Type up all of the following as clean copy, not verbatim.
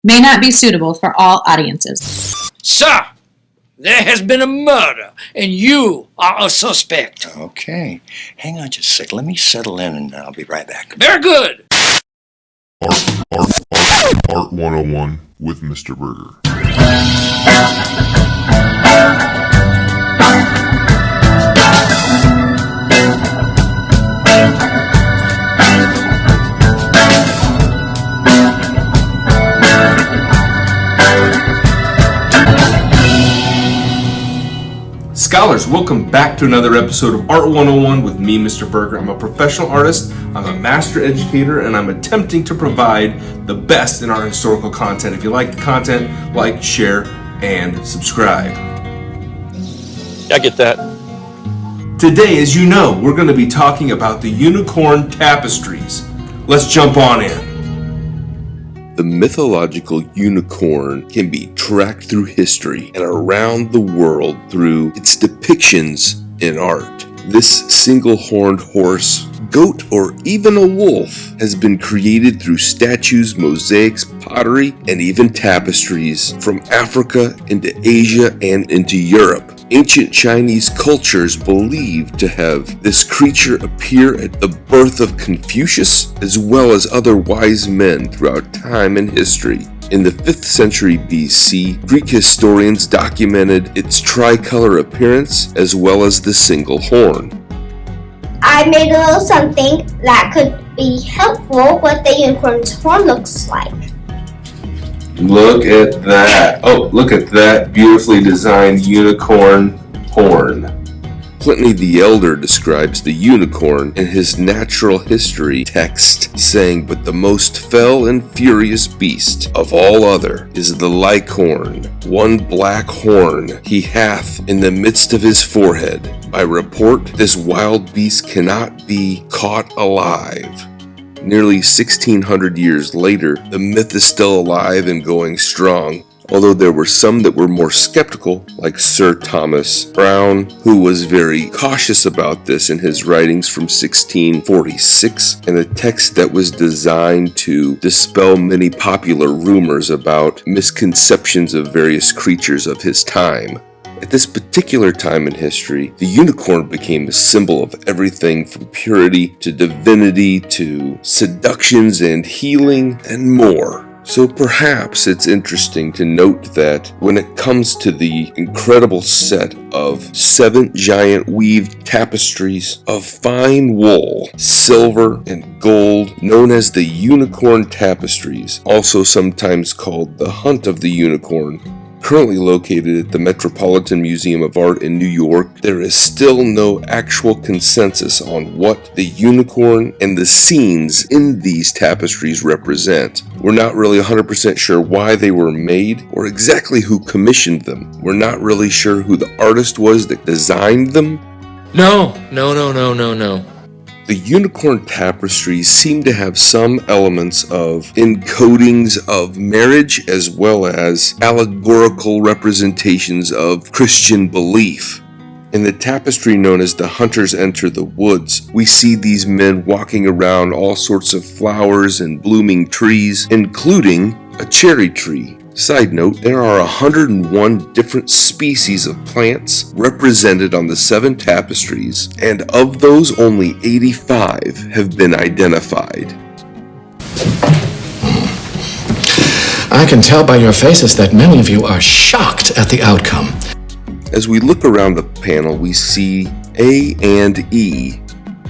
may not be suitable for all audiences. Sir, there has been a murder, and you are a suspect. Okay. Hang on just a sec. Let me settle in, and I'll be right back. Very good. Art 101 with Mr. Burgher. Scholars, welcome back to another episode of Art 101 with me, Mr. Burgher. I'm a professional artist, I'm a master educator, and I'm attempting to provide the best in our historical content. If you like the content, like, share, and subscribe. I get that. Today, as you know, we're going to be talking about the Unicorn Tapestries. Let's jump on in. The mythological unicorn can be tracked through history and around the world through its depictions in art. This single-horned horse, goat, or even a wolf has been created through statues, mosaics, pottery, and even tapestries from Africa into Asia and into Europe. Ancient Chinese cultures believed to have this creature appear at the birth of Confucius as well as other wise men throughout time and history. In the 5th century BC, Greek historians documented its tricolor appearance as well as the single horn. I made a little something that could be helpful what the unicorn's horn looks like. Look at that. Oh, look at that beautifully designed unicorn horn. Pliny the Elder describes the unicorn in his natural history text, saying, "But the most fell and furious beast of all other is the Lycorn. One black horn he hath in the midst of his forehead. By report, this wild beast cannot be caught alive." Nearly 1600 years later, the myth is still alive and going strong, although there were some that were more skeptical, like Sir Thomas Browne, who was very cautious about this in his writings from 1646, and a text that was designed to dispel many popular rumors about misconceptions of various creatures of his time. At this particular time in history, the unicorn became a symbol of everything from purity to divinity to seductions and healing and more. So perhaps it's interesting to note that when it comes to the incredible set of 7 giant weaved tapestries of fine wool, silver, and gold, known as the Unicorn Tapestries, also sometimes called the Hunt of the Unicorn, currently located at the Metropolitan Museum of Art in New York, there is still no actual consensus on what the unicorn and the scenes in these tapestries represent. We're not really 100% sure why they were made or exactly who commissioned them. We're not really sure who the artist was that designed them. No. The Unicorn Tapestries seem to have some elements of encodings of marriage as well as allegorical representations of Christian belief. In the tapestry known as The Hunters Enter the Woods, we see these men walking around all sorts of flowers and blooming trees, including a cherry tree. Side note, there are 101 different species of plants represented on the 7 tapestries, and of those only 85 have been identified. I can tell by your faces that many of you are shocked at the outcome. As we look around the panel, we see A and E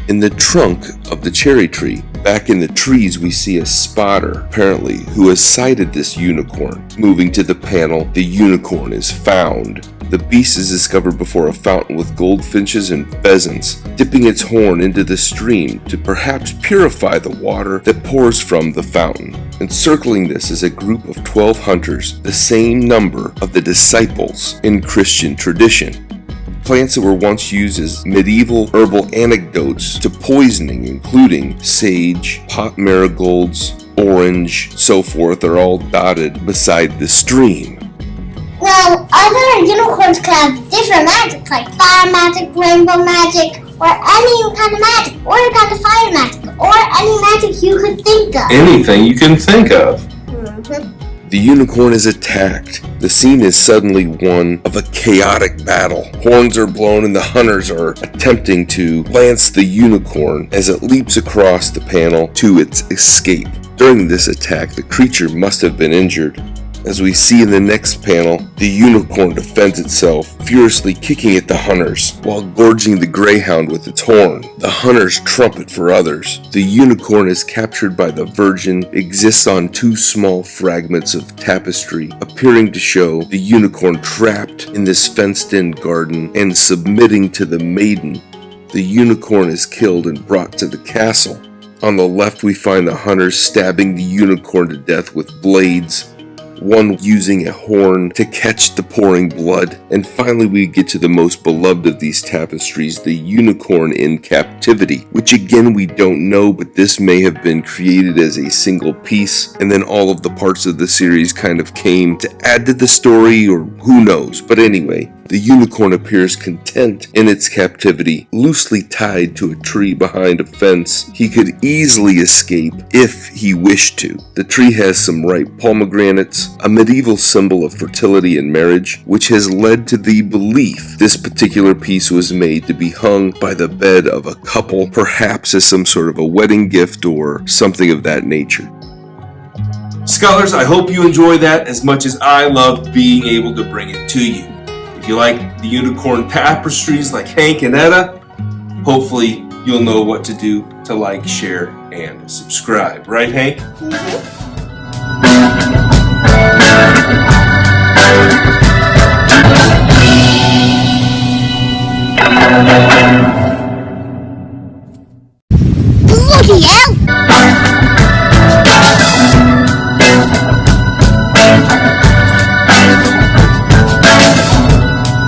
in the trunk of the cherry tree. Back in the trees, we see a spotter, apparently, who has sighted this unicorn. Moving to the panel, the unicorn is found. The beast is discovered before a fountain with goldfinches and pheasants, dipping its horn into the stream to perhaps purify the water that pours from the fountain. Encircling this is a group of 12 hunters, the same number of the disciples in Christian tradition. Plants that were once used as medieval herbal antidotes to poisoning, including sage, pot marigolds, orange, so forth, are all dotted beside the stream. Now, other unicorns can have different magic, like fire magic, rainbow magic, or any kind of magic, or kind of fire magic, or any magic you could think of. Anything you can think of. The unicorn is attacked. The scene is suddenly one of a chaotic battle. Horns are blown and the hunters are attempting to lance the unicorn as it leaps across the panel to its escape. During this attack, the creature must have been injured. As we see in the next panel, the unicorn defends itself, furiously kicking at the hunters, while gorging the greyhound with its horn. The hunters trumpet for others. The unicorn is captured by the virgin, exists on two small fragments of tapestry, appearing to show the unicorn trapped in this fenced-in garden and submitting to the maiden. The unicorn is killed and brought to the castle. On the left, we find the hunters stabbing the unicorn to death with blades, one using a horn to catch the pouring blood. And finally we get to the most beloved of these tapestries, the unicorn in captivity, which again we don't know, but this may have been created as a single piece, and then all of the parts of the series kind of came to add to the story, or who knows. But anyway, the unicorn appears content in its captivity, loosely tied to a tree behind a fence. He could easily escape if he wished to. The tree has some ripe pomegranates, a medieval symbol of fertility and marriage, which has led to the belief this particular piece was made to be hung by the bed of a couple, perhaps as some sort of a wedding gift or something of that nature. Scholars, I hope you enjoy that as much as I love being able to bring it to you. If you like the Unicorn Tapestries like Hank and Etta, hopefully you'll know what to do to like, share, and subscribe. Right, Hank? Mm-hmm.